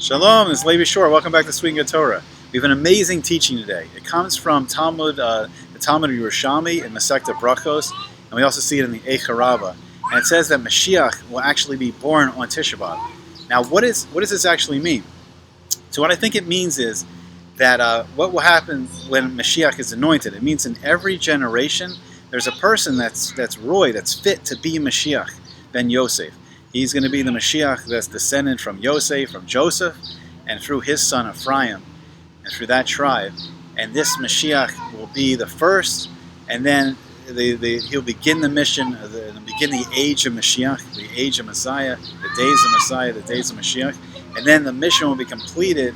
Shalom, this is Levi Shore. Welcome back to Sweet Good Torah. We have an amazing teaching today. It comes from the Talmud of Yerushalmi in Masechta Brachos, and we also see it in the Eicha Rabbah. And it says that Moshiach will actually be born on Tisha B'Av. Now, what does this actually mean? So what I think it means is that what will happen when Moshiach is anointed? It means in every generation, there's a person that's roy, that's fit to be Moshiach, ben Yosef. He's going to be the Moshiach that's descended from Yosef, from Joseph, and through his son Ephraim, and through that tribe. And this Moshiach will be the first, and then he'll begin the mission, begin the age of Mashiach, the age of Messiah, the days of Messiah, the days of Mashiach. And then the mission will be completed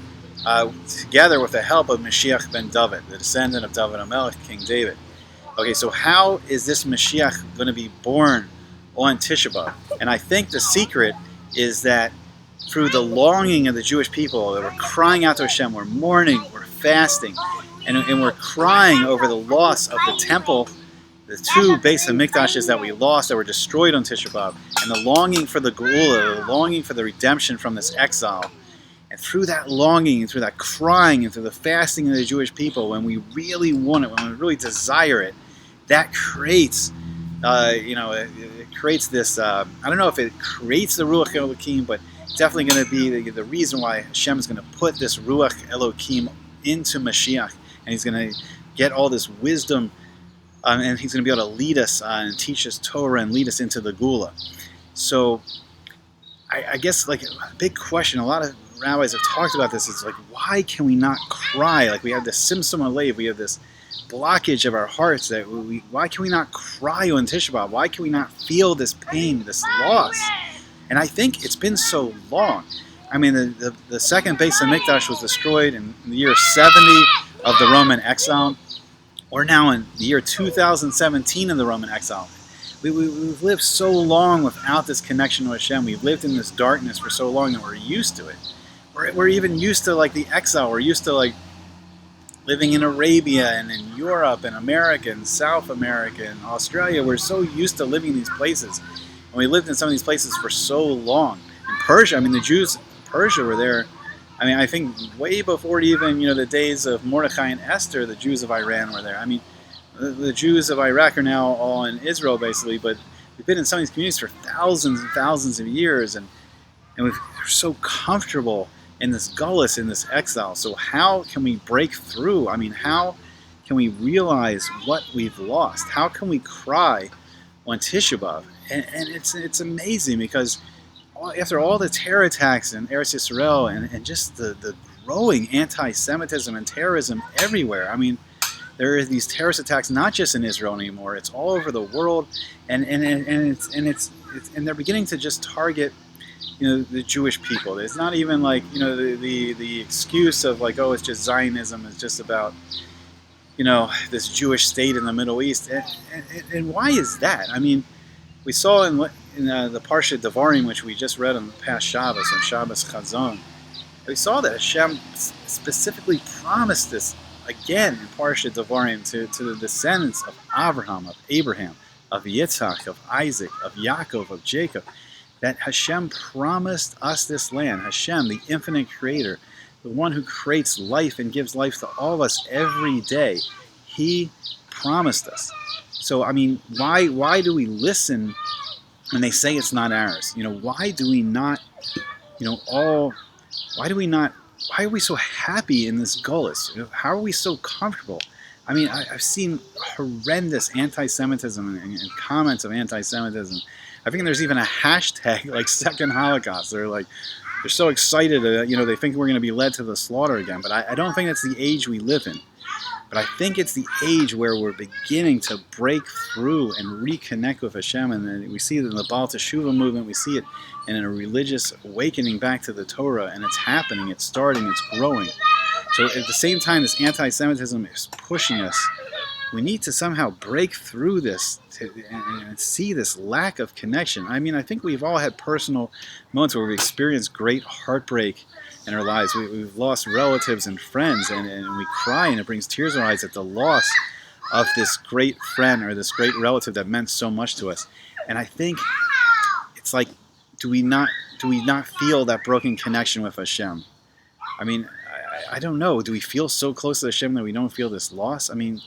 together with the help of Mashiach ben David, the descendant of David HaMelech, King David. Okay, so how is this Mashiach going to be born on Tisha B'Av? And I think the secret is that through the longing of the Jewish people, that we're crying out to Hashem, we're mourning, we're fasting, and we're crying over the loss of the temple, the two Beis HaMikdashes that we lost, that were destroyed on Tisha B'Av, and the longing for the Geula, the longing for the redemption from this exile. And through that longing, and through that crying, and through the fasting of the Jewish people, when we really want it, when we really desire it, that creates it creates this, I don't know if it creates the Ruach Elokim, but it's definitely going to be the reason why Hashem is going to put this Ruach Elokim into Mashiach, and he's going to get all this wisdom, and he's going to be able to lead us and teach us Torah and lead us into the Geula. So I guess like a big question, a lot of rabbis have talked about this, is like, why can we not cry? Like we have this Simsum Alev, we have this blockage of our hearts, that why can we not cry on Tisha B'Av? Why can we not feel this pain, this loss? And I think it's been so long. I mean, the second Beis HaMikdash was destroyed in the year 70 of the Roman exile. We're now in the year 2017 of the Roman exile. We've lived so long without this connection to Hashem. We've lived in this darkness for so long that we're used to it. We're even used to like the exile. We're used to like living in Arabia and in Europe and America and South America and Australia. We're so used to living in these places. And we lived in some of these places for so long. In Persia, I mean, the Jews of Persia were there. I mean, I think way before even, the days of Mordechai and Esther, the Jews of Iran were there. I mean, the Jews of Iraq are now all in Israel, basically, but we've been in some of these communities for thousands and thousands of years, and we're so comfortable in this gullus, in this exile. So how can we break through? I mean, how can we realize what we've lost? How can we cry on Tisha B'Av? And it's amazing, because after all the terror attacks in Eretz Yisrael and just the growing anti-Semitism and terrorism everywhere, I mean, there are these terrorist attacks not just in Israel anymore; it's all over the world, and they're beginning to just target the Jewish people. It's not even like the excuse of like, oh, it's just Zionism. It's just about this Jewish state in the Middle East. And why is that? I mean, we saw in the Parsha Devarim, which we just read on the past Shabbos, on Shabbos Chazon, we saw that Hashem specifically promised this again in Parsha Devarim to the descendants of Abraham, of Yitzhak, of Isaac, of Yaakov, of Jacob, that Hashem promised us this land. Hashem, the infinite creator, the one who creates life and gives life to all of us every day, he promised us. So, I mean, why do we listen when they say it's not ours? Why do we not, why are we so happy in this gullus? How are we so comfortable? I mean, I've seen horrendous anti-Semitism and comments of anti-Semitism. I think there's even a hashtag like Second Holocaust. They're so excited, they think we're going to be led to the slaughter again. But I don't think that's the age we live in. But I think it's the age where we're beginning to break through and reconnect with Hashem. And then we see it in the Baal Teshuvah movement. We see it in a religious awakening back to the Torah. And it's happening. It's starting. It's growing. So at the same time, this anti-Semitism is pushing us. We need to somehow break through this and see this lack of connection. I mean, I think we've all had personal moments where we've experienced great heartbreak in our lives. We've lost relatives and friends, and we cry, and it brings tears to our eyes at the loss of this great friend or this great relative that meant so much to us. And I think it's like, do we not feel that broken connection with Hashem? I mean, I don't know. Do we feel so close to Hashem that we don't feel this loss? I mean,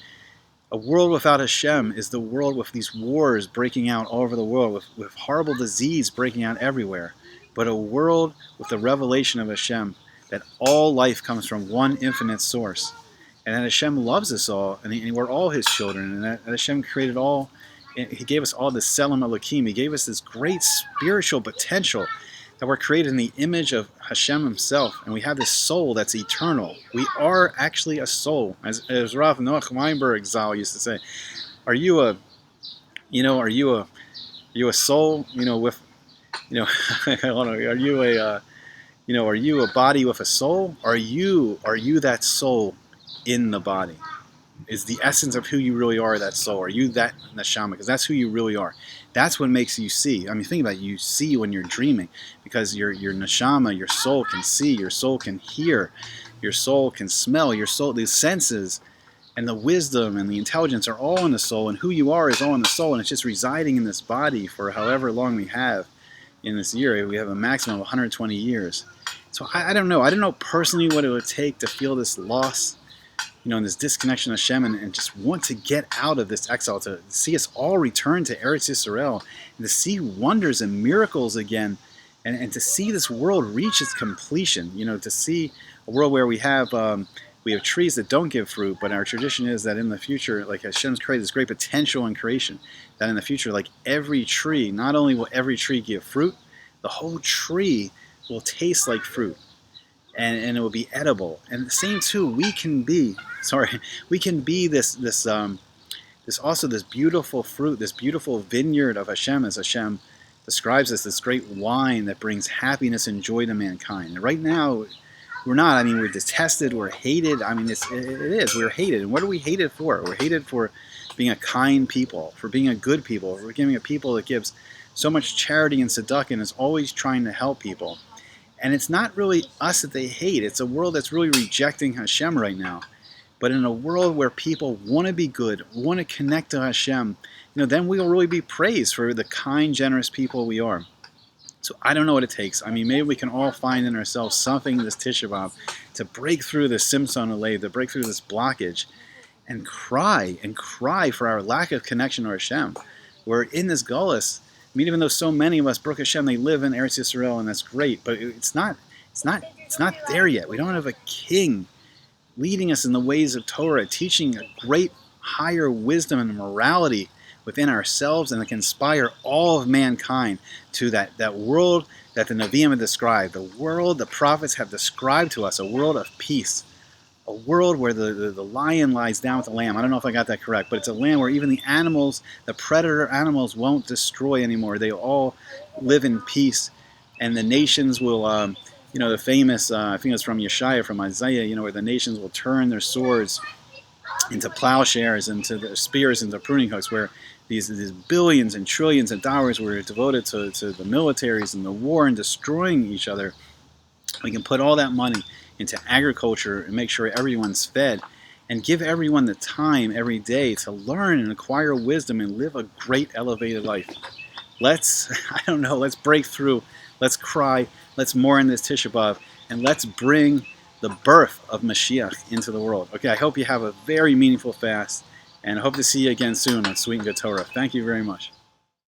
a world without Hashem is the world with these wars breaking out all over the world, with horrible disease breaking out everywhere. But a world with the revelation of Hashem, that all life comes from one infinite source, and that Hashem loves us all, and we're all His children, and that Hashem created all. He gave us all this Selim Elohim. He gave us this great spiritual potential that we're created in the image of Hashem Himself, and we have this soul that's eternal. We are actually a soul, as Rav Noach Weinberg Zal used to say. Are you a soul? With are you a body with a soul? Are you that soul in the body? Is the essence of who you really are that soul? Are you that neshama? Because that's who you really are. That's what makes you see. I mean, think about it. You see when you're dreaming, because your neshama, your soul can see, your soul can hear, your soul can smell, your soul, these senses and the wisdom and the intelligence are all in the soul, and who you are is all in the soul, and it's just residing in this body for however long we have in this year. We have a maximum of 120 years. So I don't know. I don't know personally what it would take to feel this loss, and this disconnection of Hashem, and just want to get out of this exile, to see us all return to Eretz Yisrael, and to see wonders and miracles again, and to see this world reach its completion. To see a world where we have trees that don't give fruit, but our tradition is that in the future, like Hashem's created this great potential in creation, that in the future, like every tree, not only will every tree give fruit, the whole tree will taste like fruit. And it will be edible. And the same too, we can be this beautiful fruit, this beautiful vineyard of Hashem, as Hashem describes us, this great wine that brings happiness and joy to mankind. And right now, we're not. I mean, we're detested, we're hated. I mean, it is. We're hated. And what are we hated for? We're hated for being a kind people, for being a good people, for being a people that gives so much charity and tzedakah and is always trying to help people. And it's not really us that they hate. It's a world that's really rejecting Hashem right now. But in a world where people want to be good, want to connect to Hashem, then we'll really be praised for the kind, generous people we are. So I don't know what it takes. I mean, maybe we can all find in ourselves something in this Tisha B'Av to break through this Simson Alev, to break through this blockage, and cry for our lack of connection to Hashem. We're in this gullus. I mean, even though so many of us, Baruch Hashem, they live in Eretz Yisrael, and that's great, but it's not there yet. We don't have a king leading us in the ways of Torah, teaching a great higher wisdom and morality within ourselves, and that can inspire all of mankind to that world that the Nevi'im have described, the world the prophets have described to us, a world of peace, a world where the lion lies down with the lamb. I don't know if I got that correct, but it's a land where even the animals, the predator animals, won't destroy anymore. They all live in peace, and the nations will, the famous, I think it's from Yeshaya, from Isaiah, where the nations will turn their swords into plowshares, into their spears, into pruning hooks, where these billions and trillions of dollars were devoted to the militaries and the war and destroying each other. We can put all that money into agriculture and make sure everyone's fed, and give everyone the time every day to learn and acquire wisdom and live a great elevated life. Let's break through, let's cry, let's mourn this Tisha B'Av, and let's bring the birth of Moshiach into the world. Okay, I hope you have a very meaningful fast, and I hope to see you again soon on Sweet and Good Torah. Thank you very much.